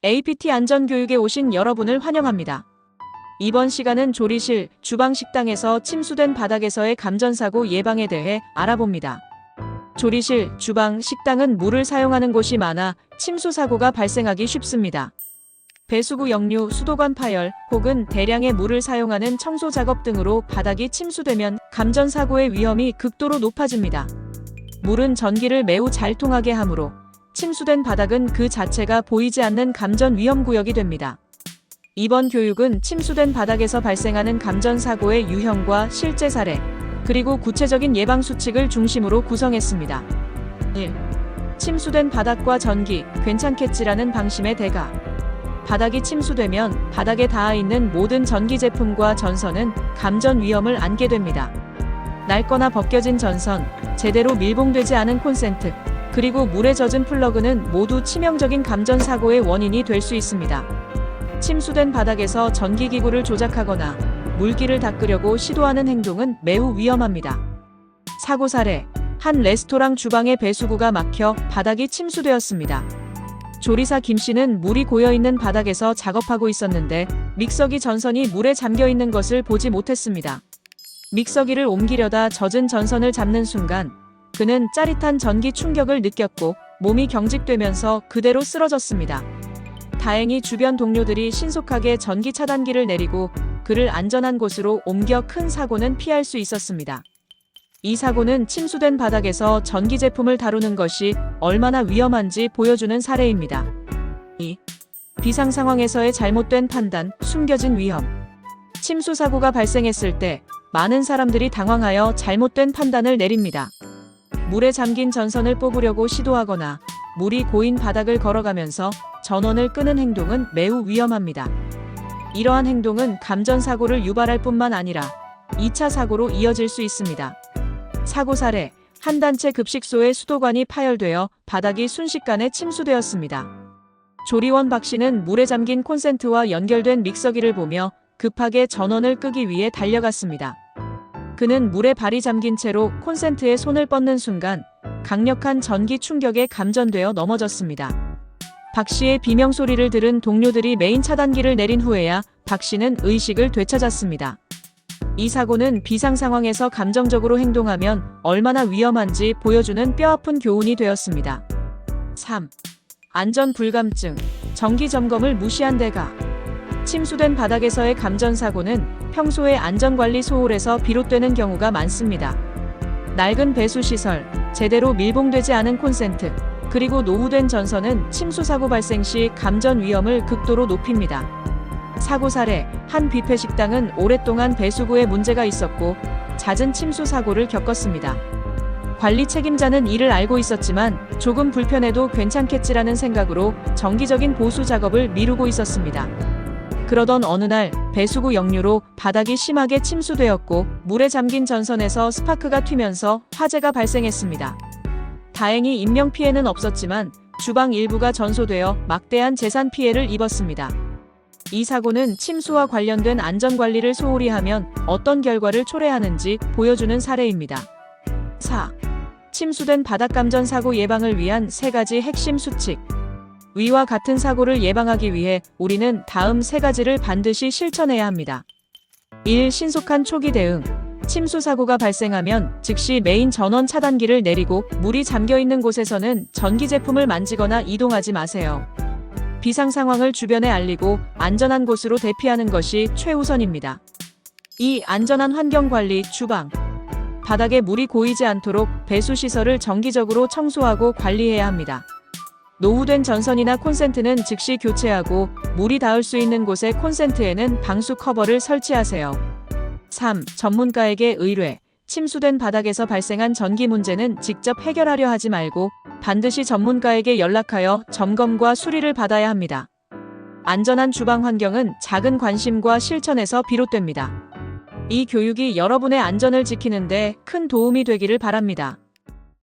APT 안전교육에 오신 여러분을 환영합니다. 이번 시간은 조리실, 주방 식당에서 침수된 바닥에서의 감전사고 예방에 대해 알아봅니다. 조리실, 주방, 식당은 물을 사용하는 곳이 많아 침수사고가 발생하기 쉽습니다. 배수구 역류, 수도관 파열, 혹은 대량의 물을 사용하는 청소 작업 등으로 바닥이 침수되면 감전사고의 위험이 극도로 높아집니다. 물은 전기를 매우 잘 통하게 하므로 침수된 바닥은 그 자체가 보이지 않는 감전 위험구역이 됩니다. 이번 교육은 침수된 바닥에서 발생하는 감전사고의 유형과 실제 사례, 그리고 구체적인 예방수칙을 중심으로 구성했습니다. 1. 침수된 바닥과 전기, 괜찮겠지라는 방심의 대가. 바닥이 침수되면 바닥에 닿아있는 모든 전기 제품과 전선은 감전 위험을 안게 됩니다. 낡거나 벗겨진 전선, 제대로 밀봉되지 않은 콘센트, 그리고 물에 젖은 플러그는 모두 치명적인 감전사고의 원인이 될 수 있습니다. 침수된 바닥에서 전기기구를 조작하거나 물기를 닦으려고 시도하는 행동은 매우 위험합니다. 사고 사례: 한 레스토랑 주방의 배수구가 막혀 바닥이 침수되었습니다. 조리사 김 씨는 물이 고여있는 바닥에서 작업하고 있었는데 믹서기 전선이 물에 잠겨있는 것을 보지 못했습니다. 믹서기를 옮기려다 젖은 전선을 잡는 순간 그는 짜릿한 전기 충격을 느꼈고 몸이 경직되면서 그대로 쓰러졌습니다. 다행히 주변 동료들이 신속하게 전기 차단기를 내리고 그를 안전한 곳으로 옮겨 큰 사고는 피할 수 있었습니다. 이 사고는 침수된 바닥에서 전기 제품을 다루는 것이 얼마나 위험한지 보여주는 사례입니다. 2. 비상 상황에서의 잘못된 판단, 숨겨진 위험. 침수 사고가 발생했을 때 많은 사람들이 당황하여 잘못된 판단을 내립니다. 물에 잠긴 전선을 뽑으려고 시도하거나 물이 고인 바닥을 걸어가면서 전원을 끄는 행동은 매우 위험합니다. 이러한 행동은 감전사고를 유발할 뿐만 아니라 2차 사고로 이어질 수 있습니다. 사고 사례: 한 단체 급식소의 수도관이 파열되어 바닥이 순식간에 침수되었습니다. 조리원 박 씨는 물에 잠긴 콘센트와 연결된 믹서기를 보며 급하게 전원을 끄기 위해 달려갔습니다. 그는 물에 발이 잠긴 채로 콘센트에 손을 뻗는 순간 강력한 전기 충격에 감전되어 넘어졌습니다. 박 씨의 비명소리를 들은 동료들이 메인 차단기를 내린 후에야 박 씨는 의식을 되찾았습니다. 이 사고는 비상 상황에서 감정적으로 행동하면 얼마나 위험한지 보여주는 뼈아픈 교훈이 되었습니다. 3. 안전 불감증, 정기 점검을 무시한 대가. 침수된 바닥에서의 감전사고는 평소의 안전관리 소홀에서 비롯되는 경우가 많습니다. 낡은 배수시설, 제대로 밀봉되지 않은 콘센트, 그리고 노후된 전선은 침수사고 발생 시 감전 위험을 극도로 높입니다. 사고 사례: 한 뷔페 식당은 오랫동안 배수구에 문제가 있었고 잦은 침수 사고를 겪었습니다. 관리 책임자는 이를 알고 있었지만 조금 불편해도 괜찮겠지라는 생각으로 정기적인 보수 작업을 미루고 있었습니다. 그러던 어느 날 배수구 역류로 바닥이 심하게 침수되었고 물에 잠긴 전선에서 스파크가 튀면서 화재가 발생했습니다. 다행히 인명피해는 없었지만 주방 일부가 전소되어 막대한 재산 피해를 입었습니다. 이 사고는 침수와 관련된 안전관리를 소홀히 하면 어떤 결과를 초래하는지 보여주는 사례입니다. 4. 침수된 바닥 감전 사고 예방을 위한 3가지 핵심 수칙. 위와 같은 사고를 예방하기 위해 우리는 다음 3가지를 반드시 실천해야 합니다. 1. 신속한 초기 대응. 침수 사고가 발생하면 즉시 메인 전원 차단기를 내리고 물이 잠겨있는 곳에서는 전기 제품을 만지거나 이동하지 마세요. 비상 상황을 주변에 알리고 안전한 곳으로 대피하는 것이 최우선입니다. 2. 안전한 환경관리, 주방. 바닥에 물이 고이지 않도록 배수시설을 정기적으로 청소하고 관리해야 합니다. 노후된 전선이나 콘센트는 즉시 교체하고 물이 닿을 수 있는 곳에 콘센트에는 방수 커버를 설치하세요. 3. 전문가에게 의뢰. 침수된 바닥에서 발생한 전기 문제는 직접 해결하려 하지 말고 반드시 전문가에게 연락하여 점검과 수리를 받아야 합니다. 안전한 주방 환경은 작은 관심과 실천에서 비롯됩니다. 이 교육이 여러분의 안전을 지키는 데 큰 도움이 되기를 바랍니다.